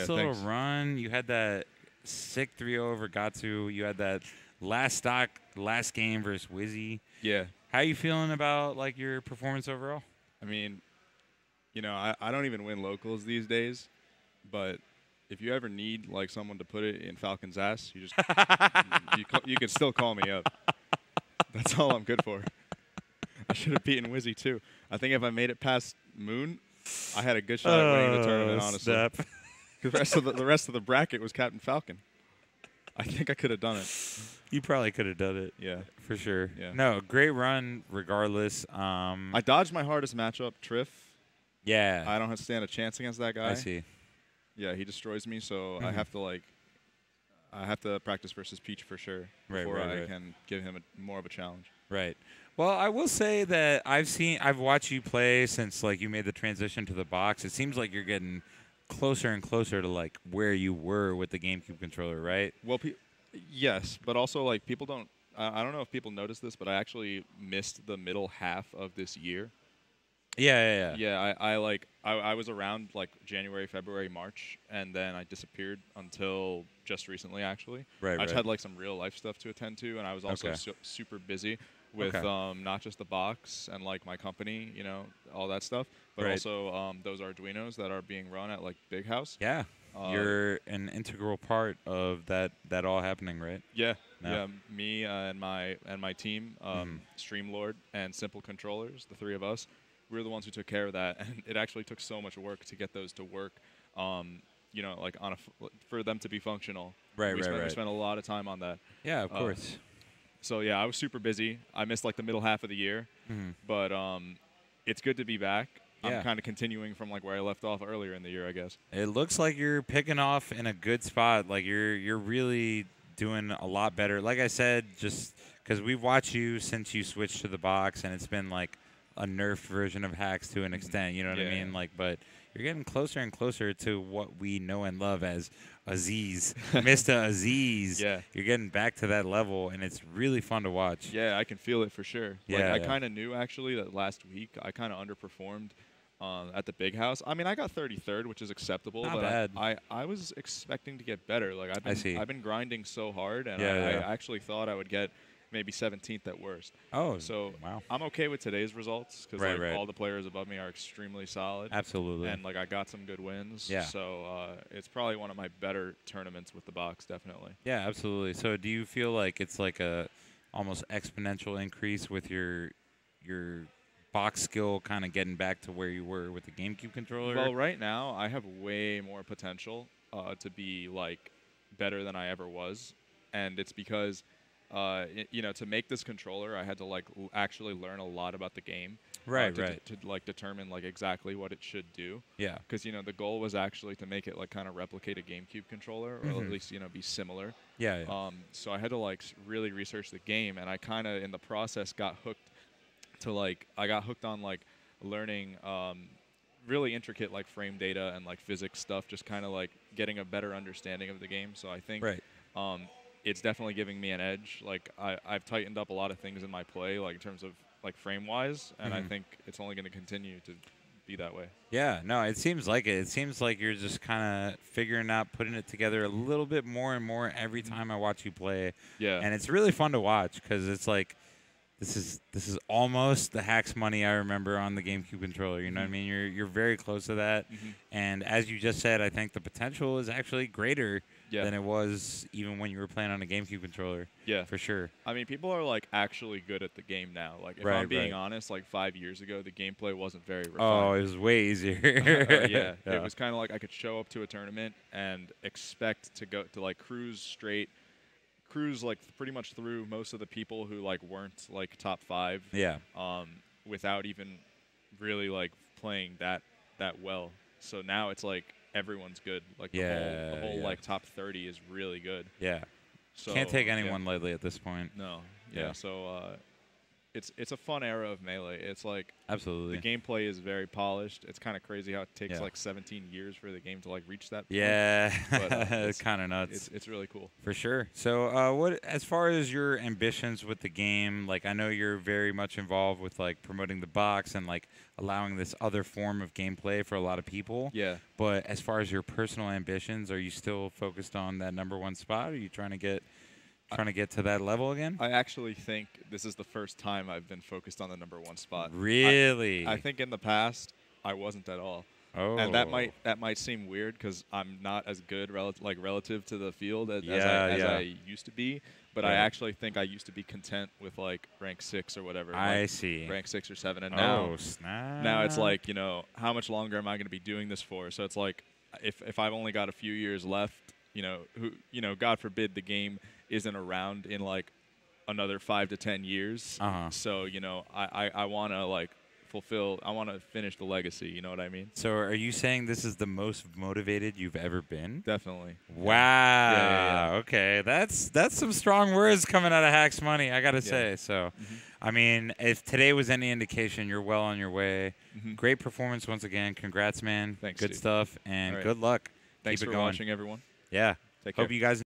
Nice little run. You had that sick 3-0 over Gatsu. You had that last game versus Wizzy. Yeah. How you feeling about like your performance overall? I mean, I don't even win locals these days, but if you ever need like someone to put it in Falcon's ass, you can still call me up. That's all I'm good for. I should have beaten Wizzy too. I think if I made it past Moon, I had a good shot at winning the tournament. Honestly, the rest of the bracket was Captain Falcon. I think I could have done it. You probably could have done it. Yeah, for sure. Yeah. No, great run regardless. I dodged my hardest matchup, Triff. Yeah. I don't have to stand a chance against that guy. I see. Yeah, he destroys me, so I have to practice versus Peach for sure before I can give him more of a challenge. Right. Well, I will say that I've watched you play since like you made the transition to the box. It seems like you're getting closer and closer to like where you were with the GameCube controller, right? Well, yes, but also like people don't. I don't know if people noticed this, but I actually missed the middle half of this year. Yeah. Yeah, I was around like January, February, March, and then I disappeared until just recently, actually. Right. I just had like some real life stuff to attend to, and I was also super busy with not just the box and like my company, all that stuff, but also those Arduinos that are being run at like Big House. Yeah. You're an integral part of that all happening, right? Yeah. No. Yeah. Me and my team, Streamlord and Simple Controllers, the three of us. We were the ones who took care of that, and it actually took so much work to get those to work. Like for them to be functional. Right. We spent a lot of time on that. Yeah, of course. So yeah, I was super busy. I missed like the middle half of the year, but it's good to be back. Yeah. I'm kind of continuing from like where I left off earlier in the year, I guess. It looks like you're picking off in a good spot. Like you're really doing a lot better. Like I said, just because we've watched you since you switched to the box, and it's been like a nerfed version of hacks to an extent, you know what I mean? Like, but you're getting closer and closer to what we know and love as Aziz, Mr. Aziz. Yeah, you're getting back to that level, and it's really fun to watch. Yeah, I can feel it for sure. Yeah, I kind of knew actually that last week I kind of underperformed at the Big House. I mean, I got 33rd, which is acceptable. Not but bad. I was expecting to get better. Like I've been grinding so hard, and I actually thought I would get maybe 17th at worst. Oh, so wow. I'm okay with today's results because all the players above me are extremely solid. Absolutely. And like I got some good wins. Yeah. So it's probably one of my better tournaments with the box, definitely. Yeah, absolutely. So do you feel like it's like a almost exponential increase with your box skill kind of getting back to where you were with the GameCube controller? Well, right now I have way more potential to be like better than I ever was, and it's because to make this controller, I had to like actually learn a lot about the game, to like determine like exactly what it should do. Yeah. Because the goal was actually to make it like kind of replicate a GameCube controller, or at least be similar. Yeah. So I had to like really research the game, and I kind of in the process got hooked to like I got hooked on like learning really intricate like frame data and like physics stuff, just kind of like getting a better understanding of the game. So I think it's definitely giving me an edge. Like I've tightened up a lot of things in my play, like in terms of like frame wise, and I think it's only going to continue to be that way. Yeah, no, it seems like it. It seems like you're just kind of figuring out, putting it together a little bit more and more every time I watch you play. Yeah, and it's really fun to watch because it's like this is almost the hacks money I remember on the GameCube controller. You know what I mean? You're very close to that, and as you just said, I think the potential is actually greater than it was even when you were playing on a GameCube controller. Yeah, for sure. I mean, people are like actually good at the game now. Like, if I'm being honest, like 5 years ago, the gameplay wasn't very refined. Oh, it was way easier. It was kind of like I could show up to a tournament and expect to go to like cruise like pretty much through most of the people who like weren't like top 5. Yeah. Without even really like playing that well. So now it's like everyone's good. Like the whole like top 30 is really good. Yeah. So can't take anyone lightly at this point. No. Yeah. So it's a fun era of Melee. It's like the Absolutely. gameplay is very polished. It's kind of crazy how it takes Yeah. like 17 years for the game to like reach that point. Yeah, But, it's kind of nuts. It's really cool. For sure. So, what as far as your ambitions with the game, like I know you're very much involved with like promoting the box and like allowing this other form of gameplay for a lot of people. Yeah. But as far as your personal ambitions, are you still focused on that #1 spot? Are you trying to get to that level again? I actually think this is the first time I've been focused on the #1 spot. Really? I think in the past I wasn't at all. Oh. And that might seem weird because I'm not as good relative to the field as Yeah. I used to be. But I Right. actually think I used to be content with like rank 6 or whatever. I like, see. Rank 6 or 7, and Oh, snap. now it's like, how much longer am I going to be doing this for? So it's like if I've only got a few years left, God forbid the game isn't around in like another 5 to 10 years. Uh-huh. So I want to like I want to finish the legacy. You know what I mean? So, are you saying this is the most motivated you've ever been? Definitely. Wow. Yeah. Okay, that's some strong words coming out of Hacks Money, I gotta say. So, Mhm. I mean, if today was any indication, you're well on your way. Mhm. Great performance once again. Congrats, man. Thanks, Good dude. stuff, and All right. good luck. Thanks Keep it for going. watching, everyone. Yeah. Take care. Hope you guys